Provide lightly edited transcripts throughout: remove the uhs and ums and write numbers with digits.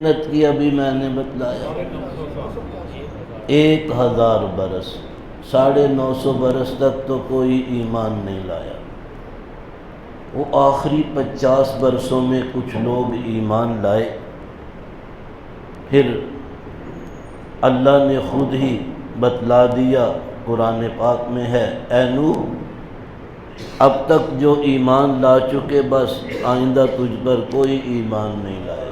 محنت کی ابھی میں نے بتلایا 1000 برس 950 برس تک تو کوئی ایمان نہیں لایا۔ وہ آخری 50 برسوں میں کچھ لوگ ایمان لائے، پھر اللہ نے خود ہی بتلا دیا، قرآن پاک میں ہے، اے نوح اب تک جو ایمان لا چکے بس آئندہ تجھ پر کوئی ایمان نہیں لائے گا۔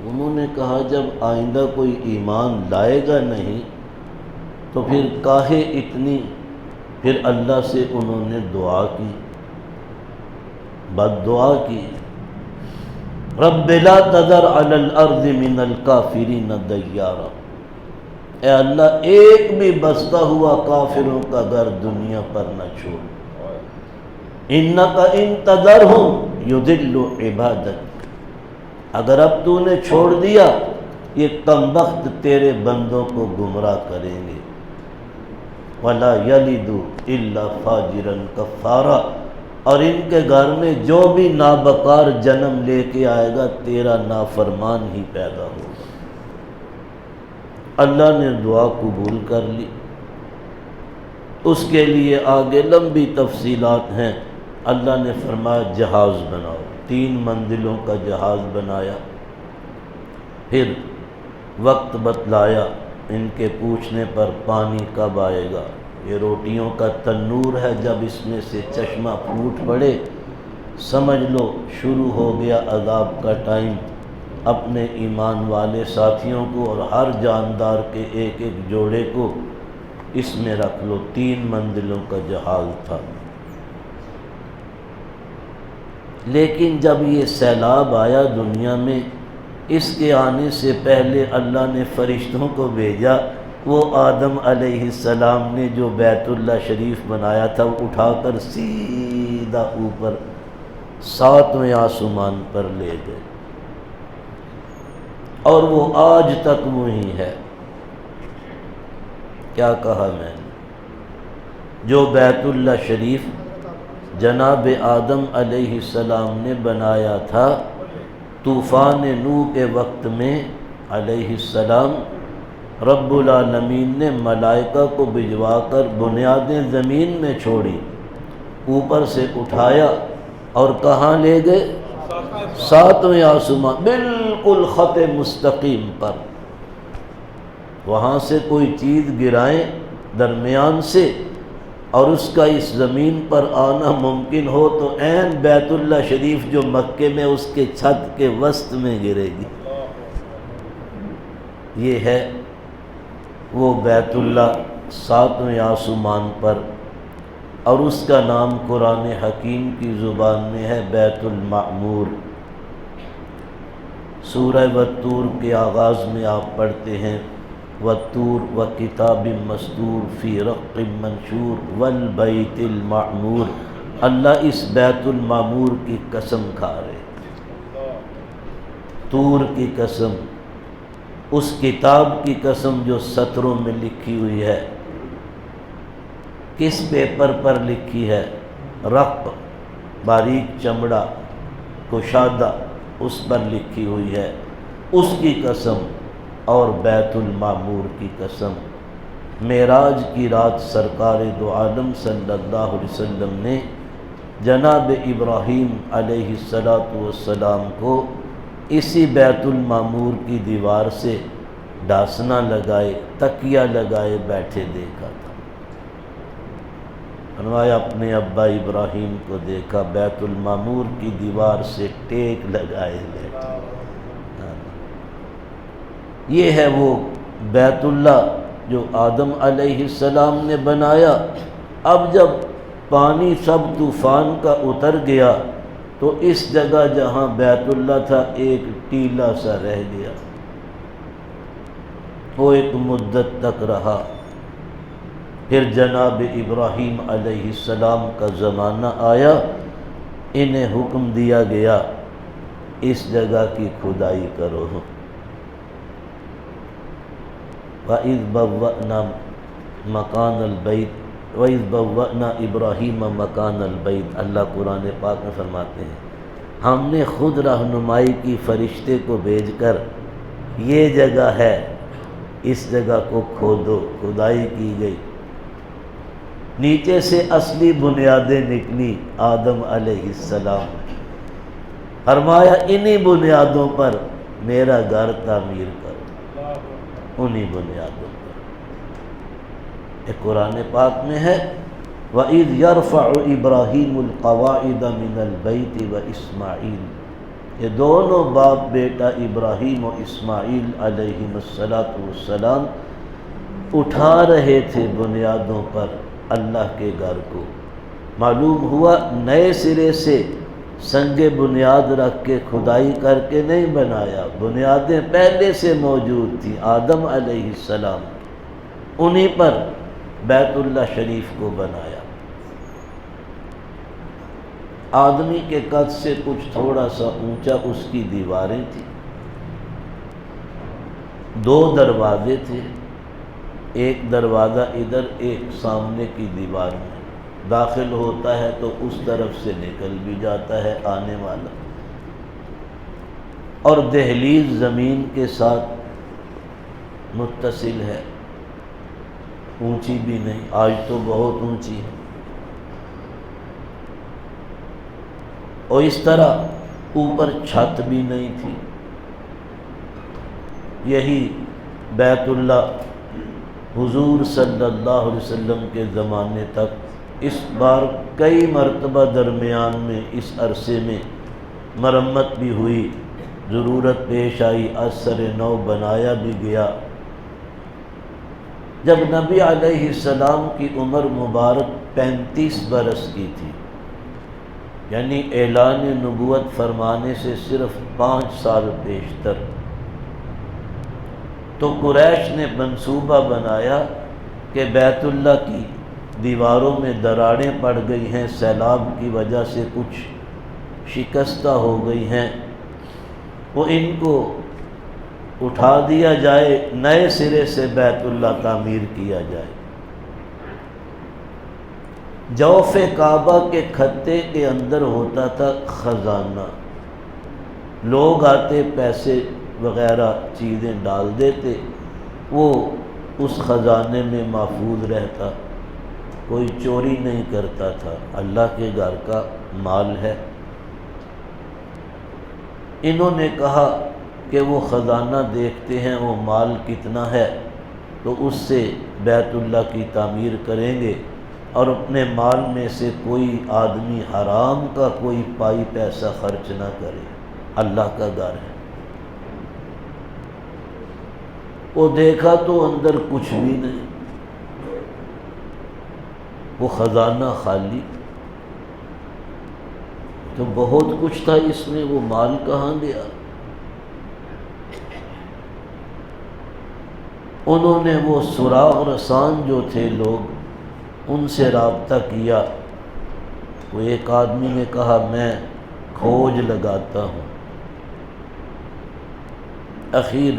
انہوں نے کہا جب آئندہ کوئی ایمان لائے گا نہیں تو پھر کاہے اتنی، پھر اللہ سے انہوں نے دعا کی، بد دعا کی، رب لا تذر علی الارض من الکافرین دیارا، اے اللہ ایک بھی بستا ہوا کافروں کا گھر دنیا پر نہ چھوڑ، انک ان تذرہم یضلوا عبادک، اگر اب تو نے چھوڑ دیا یہ کمبخت تیرے بندوں کو گمراہ کریں گے، وَلَا يَلِدُ إِلَّا فَاجِرًا كَفَّارًا، اور ان کے گھر میں جو بھی نابکار جنم لے کے آئے گا تیرا نافرمان ہی پیدا ہوگا۔ اللہ نے دعا قبول کر لی۔ اس کے لیے آگے لمبی تفصیلات ہیں۔ اللہ نے فرمایا جہاز بناؤ، 3 منزلوں کا جہاز بنایا، پھر وقت بتلایا، ان کے پوچھنے پر پانی کب آئے گا، یہ روٹیوں کا تنور ہے، جب اس میں سے چشمہ پھوٹ پڑے سمجھ لو شروع ہو گیا عذاب کا ٹائم۔ اپنے ایمان والے ساتھیوں کو اور ہر جاندار کے ایک ایک جوڑے کو اس میں رکھ لو۔ 3 منزلوں کا جہاز تھا، لیکن جب یہ سیلاب آیا دنیا میں، اس کے آنے سے پہلے اللہ نے فرشتوں کو بھیجا، وہ آدم علیہ السلام نے جو بیت اللہ شریف بنایا تھا وہ اٹھا کر سیدھا اوپر 7ویں آسمان پر لے گئے، اور وہ آج تک وہی ہے۔ کیا کہا میں نے؟ جو بیت اللہ شریف جناب آدم علیہ السلام نے بنایا تھا، طوفان نوح کے وقت میں علیہ السلام رب العالمین نے ملائکہ کو بھجوا کر بنیادیں زمین میں چھوڑی، اوپر سے اٹھایا اور کہاں لے گئے؟ 7ویں آسمان، بالکل خط مستقیم پر۔ وہاں سے کوئی چیز گرائیں درمیان سے اور اس کا اس زمین پر آنا ممکن ہو تو عین بیت اللہ شریف جو مکے میں اس کے چھت کے وسط میں گرے گی۔ یہ ہے وہ بیت اللہ 7ویں آسمان پر، اور اس کا نام قرآن حکیم کی زبان میں ہے بیت المعمور۔ سورہ والطور کے آغاز میں آپ پڑھتے ہیں والطور وکتاب مستور فی رق منشور والبیت المعمور، اللہ اس بیت المعمور کی قسم کھا رہے، طور کی قسم، اس کتاب کی قسم جو سطروں میں لکھی ہوئی ہے۔ کس پیپر پر لکھی ہے؟ رق، باریک چمڑا، کشادہ، اس پر لکھی ہوئی ہے، اس کی قسم، اور بیت المعمور کی قسم۔ معراج کی رات سرکار دو عالم صلی اللہ علیہ وسلم نے جناب ابراہیم علیہ السلام کو اسی بیت المعمور کی دیوار سے ڈھاسنا لگائے، تکیہ لگائے بیٹھے دیکھا تھا۔ فرمایا اپنے ابا ابراہیم کو دیکھا بیت المعمور کی دیوار سے ٹیک لگائے بیٹھے۔ یہ ہے وہ بیت اللہ جو آدم علیہ السلام نے بنایا۔ اب جب پانی سب طوفان کا اتر گیا تو اس جگہ جہاں بیت اللہ تھا ایک ٹیلہ سا رہ گیا، وہ ایک مدت تک رہا۔ پھر جناب ابراہیم علیہ السلام کا زمانہ آیا، انہیں حکم دیا گیا اس جگہ کی کھدائی کرو۔ وَإِذْ بَوَّأْنَا مَكَانَ الْبَيْتِ وَإِذْ بَوَّأْنَا إِبْرَاهِيمَ مَكَانَ الْبَيْتِ، اللہ قرآن پاک میں فرماتے ہیں ہم نے خود رہنمائی کی فرشتے کو بھیج کر یہ جگہ ہے، اس جگہ کو کھودو، کھدائی کی گئی، نیچے سے اصلی بنیادیں نکلی آدم علیہ السلام، فرمایا انہی بنیادوں پر میرا گھر تعمیر کرو، انہی بنیادوں پر۔ یہ قرآن پاک میں ہے وَإِذْ يَرْفَعُ إِبْرَاهِيمُ الْقَوَاعِدَ مِنَ الْبَيْتِ وَإِسْمَاعِيلُ، یہ دونوں باپ بیٹا ابراہیم و اسماعیل علیہم السلام اٹھا رہے تھے بنیادوں پر اللہ کے گھر کو۔ معلوم ہوا نئے سرے سے سنگ بنیاد رکھ کے کھدائی کر کے نہیں بنایا، بنیادیں پہلے سے موجود تھیں آدم علیہ السلام، انہی پر بیت اللہ شریف کو بنایا۔ آدمی کے قد سے کچھ تھوڑا سا اونچا اس کی دیواریں تھیں، 2 دروازے تھے، ایک دروازہ ادھر، ایک سامنے کی دیوار میں، داخل ہوتا ہے تو اس طرف سے نکل بھی جاتا ہے آنے والا، اور دہلیز زمین کے ساتھ متصل ہے، اونچی بھی نہیں، آج تو بہت اونچی ہے، اور اس طرح اوپر چھت بھی نہیں تھی۔ یہی بیت اللہ حضور صلی اللہ علیہ وسلم کے زمانے تک اس بار کئی مرتبہ درمیان میں اس عرصے میں مرمت بھی ہوئی، ضرورت پیش آئی، از سر نو بنایا بھی گیا۔ جب نبی علیہ السلام کی عمر مبارک 35 برس کی تھی، یعنی اعلان نبوت فرمانے سے صرف 5 سال بیشتر، تو قریش نے منصوبہ بنایا کہ بیت اللہ کی دیواروں میں دراڑیں پڑ گئی ہیں، سیلاب کی وجہ سے کچھ شکستہ ہو گئی ہیں، وہ ان کو اٹھا دیا جائے، نئے سرے سے بیت اللہ تعمیر کیا جائے۔ جوف کعبہ کے کھتے کے اندر ہوتا تھا خزانہ، لوگ آتے پیسے وغیرہ چیزیں ڈال دیتے، وہ اس خزانے میں محفوظ رہتا، کوئی چوری نہیں کرتا تھا، اللہ کے گھر کا مال ہے۔ انہوں نے کہا کہ وہ خزانہ دیکھتے ہیں وہ مال کتنا ہے تو اس سے بیت اللہ کی تعمیر کریں گے، اور اپنے مال میں سے کوئی آدمی حرام کا کوئی پائی پیسہ خرچ نہ کرے، اللہ کا گھر ہے۔ وہ دیکھا تو اندر کچھ بھی نہیں، وہ خزانہ خالی، تو بہت کچھ تھا اس میں، وہ مال کہاں گیا؟ انہوں نے وہ سراغ رسان جو تھے لوگ، ان سے رابطہ کیا۔ وہ ایک آدمی نے کہا میں کھوج لگاتا ہوں۔ اخیر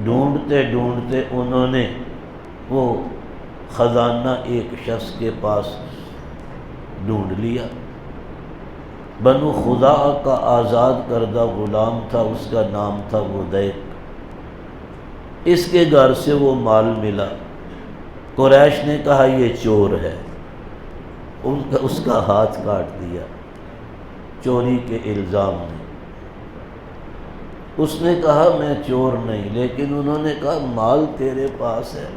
ڈھونڈتے ڈھونڈتے انہوں نے وہ خزانہ ایک شخص کے پاس ڈھونڈ لیا۔ بنو خزاعہ کا آزاد کردہ غلام تھا، اس کا نام تھا ودیق، اس کے گھر سے وہ مال ملا۔ قریش نے کہا یہ چور ہے، اس کا ہاتھ کاٹ دیا چوری کے الزام میں۔ اس نے کہا میں چور نہیں، لیکن انہوں نے کہا مال تیرے پاس ہے،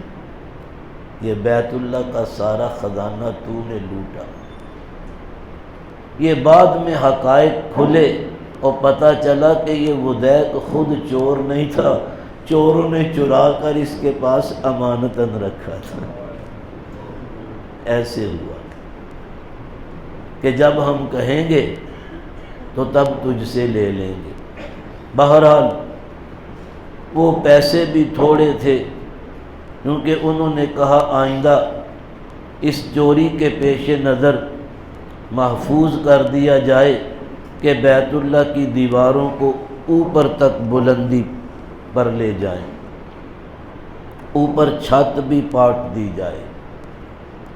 یہ بیت اللہ کا سارا خزانہ تو نے لوٹا۔ یہ بعد میں حقائق کھلے اور پتہ چلا کہ یہ ودیق خود چور نہیں تھا، چوروں نے چرا کر اس کے پاس امانتاً رکھا تھا۔ ایسے ہوا کہ جب ہم کہیں گے تو تب تجھ سے لے لیں گے۔ بہرحال وہ پیسے بھی تھوڑے تھے، کیونکہ انہوں نے کہا آئندہ اس چوری کے پیش نظر محفوظ کر دیا جائے کہ بیت اللہ کی دیواروں کو اوپر تک بلندی پر لے جائیں، اوپر چھت بھی پاٹ دی جائے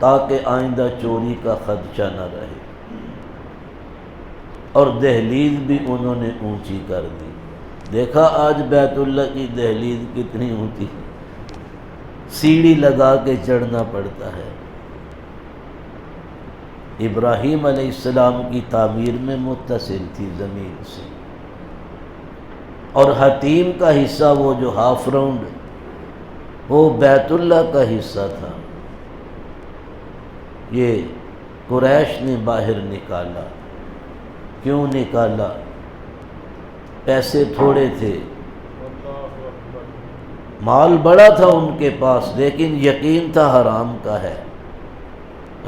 تاکہ آئندہ چوری کا خدشہ نہ رہے۔ اور دہلیز بھی انہوں نے اونچی کر دی۔ دیکھا آج بیت اللہ کی دہلیز کتنی اونچی، سیڑھی لگا کے چڑھنا پڑتا ہے۔ ابراہیم علیہ السلام کی تعمیر میں متصل تھی زمین سے، اور حتیم کا حصہ وہ جو ہاف راؤنڈ وہ بیت اللہ کا حصہ تھا، یہ قریش نے باہر نکالا۔ کیوں نکالا؟ پیسے تھوڑے تھے، مال بڑا تھا ان کے پاس، لیکن یقین تھا حرام کا ہے،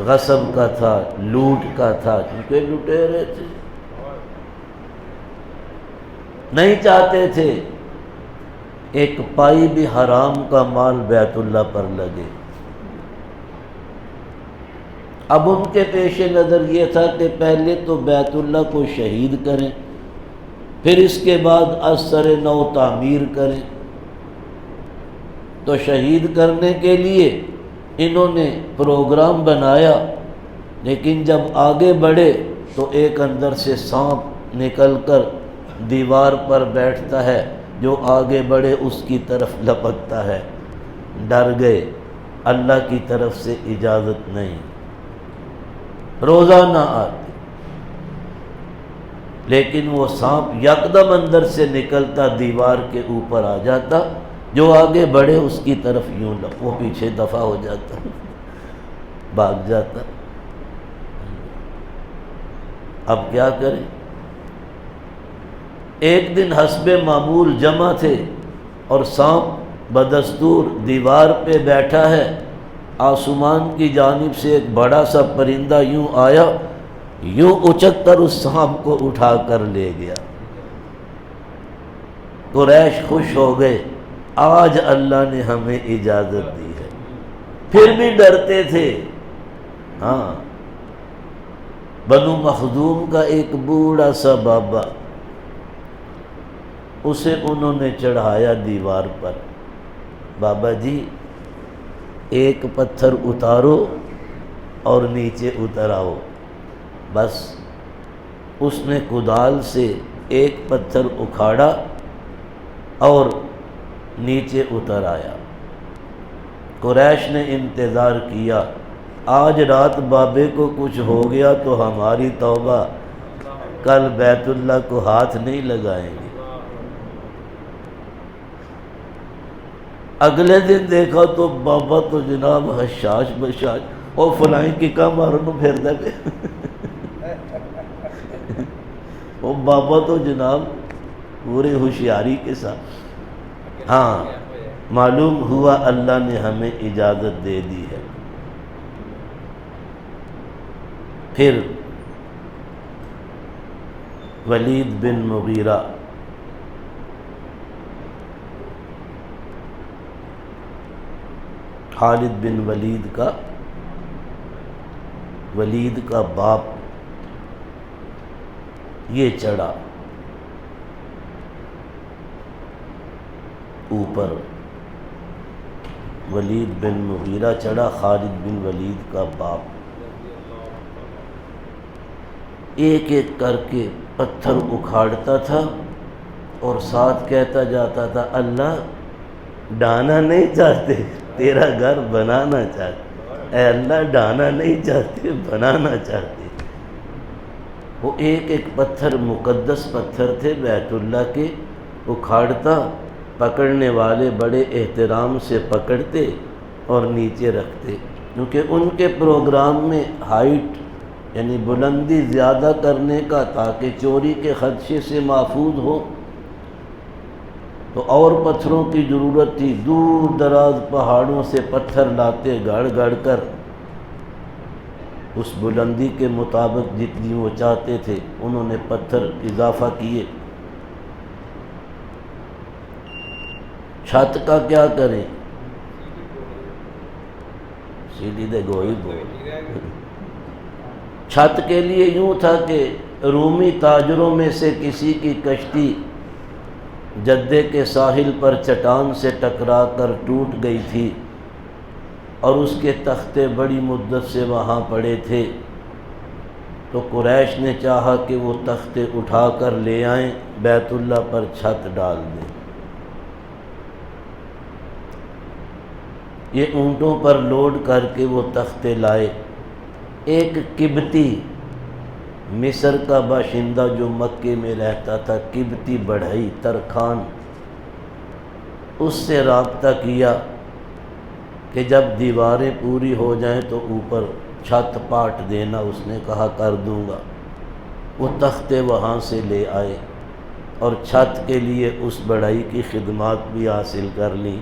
غصب کا تھا، لوٹ کا تھا، کیونکہ لٹیرے تھے، نہیں چاہتے تھے ایک پائی بھی حرام کا مال بیت اللہ پر لگے۔ اب ان کے پیش نظر یہ تھا کہ پہلے تو بیت اللہ کو شہید کریں، پھر اس کے بعد از سر نو تعمیر کریں۔ تو شہید کرنے کے لیے انہوں نے پروگرام بنایا، لیکن جب آگے بڑھے تو ایک اندر سے سانپ نکل کر دیوار پر بیٹھتا ہے، جو آگے بڑھے اس کی طرف لپکتا ہے۔ ڈر گئے، اللہ کی طرف سے اجازت نہیں، روزانہ آتے، لیکن وہ سانپ یکدم اندر سے نکلتا، دیوار کے اوپر آ جاتا، جو آگے بڑھے اس کی طرف یوں وہ پیچھے دفع ہو جاتا، بھاگ جاتا۔ اب کیا کریں؟ ایک دن حسب معمول جمع تھے اور سانپ بدستور دیوار پہ بیٹھا ہے، آسمان کی جانب سے ایک بڑا سا پرندہ یوں آیا، یوں اچک کر اس سانپ کو اٹھا کر لے گیا۔ قریش خوش ہو گئے، آج اللہ نے ہمیں اجازت دی ہے، پھر بھی ڈرتے تھے۔ ہاں، بنو مخزوم کا ایک بوڑھا سا بابا، اسے انہوں نے چڑھایا دیوار پر، بابا جی ایک پتھر اتارو اور نیچے اتر آؤ۔ بس اس نے کدال سے ایک پتھر اکھاڑا اور نیچے اتر آیا۔ قریش نے انتظار کیا، آج رات بابے کو کچھ ہو گیا تو ہماری توبہ، کل بیت اللہ کو ہاتھ نہیں لگائیں گے۔ اگلے دن دیکھا تو بابا تو جناب حشاش بشاش، اور فلائیں کی کا مارنو پھر دے پہ وہ بابا تو جناب پورے ہوشیاری کے ساتھ۔ ہاں، معلوم ہوا اللہ نے ہمیں اجازت دے دی ہے۔ پھر ولید بن مغیرہ خالد بن ولید کا باپ یہ چڑھا اوپر، ولید بن مغیرہ چڑھا، خالد بن ولید کا باپ، ایک ایک کر کے پتھر اکھاڑتا تھا اور ساتھ کہتا جاتا تھا، اللہ ڈانا نہیں چاہتے، تیرا گھر بنانا چاہتے، اے اللہ ڈانا نہیں چاہتے، بنانا چاہتے۔ وہ ایک ایک پتھر مقدس پتھر تھے بیت اللہ کے، اکھاڑتا، پکڑنے والے بڑے احترام سے پکڑتے اور نیچے رکھتے، کیونکہ ان کے پروگرام میں ہائٹ یعنی بلندی زیادہ کرنے کا، تاکہ چوری کے خدشے سے محفوظ ہو، تو اور پتھروں کی ضرورت تھی، دور دراز پہاڑوں سے پتھر لاتے، گڑ گڑ کر اس بلندی کے مطابق جتنی وہ چاہتے تھے، انہوں نے پتھر اضافہ کیے۔ چھت کا کیا کریں؟ سیدھی دے گوئی بول۔ چھت کے لیے یوں تھا کہ رومی تاجروں میں سے کسی کی کشتی جدے کے ساحل پر چٹان سے ٹکرا کر ٹوٹ گئی تھی، اور اس کے تختے بڑی مدت سے وہاں پڑے تھے، تو قریش نے چاہا کہ وہ تختے اٹھا کر لے آئیں، بیت اللہ پر چھت ڈال دیں۔ یہ اونٹوں پر لوڈ کر کے وہ تختے لائے۔ ایک قبطی مصر کا باشندہ جو مکے میں رہتا تھا، قبطی بڑھئی ترکھان، اس سے رابطہ کیا کہ جب دیواریں پوری ہو جائیں تو اوپر چھت پاٹ دینا۔ اس نے کہا کر دوں گا۔ وہ تختے وہاں سے لے آئے اور چھت کے لیے اس بڑھئی کی خدمات بھی حاصل کر لی۔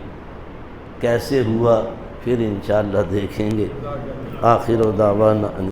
کیسے ہوا پھر انشاءاللہ دیکھیں گے۔ آخر دعوانا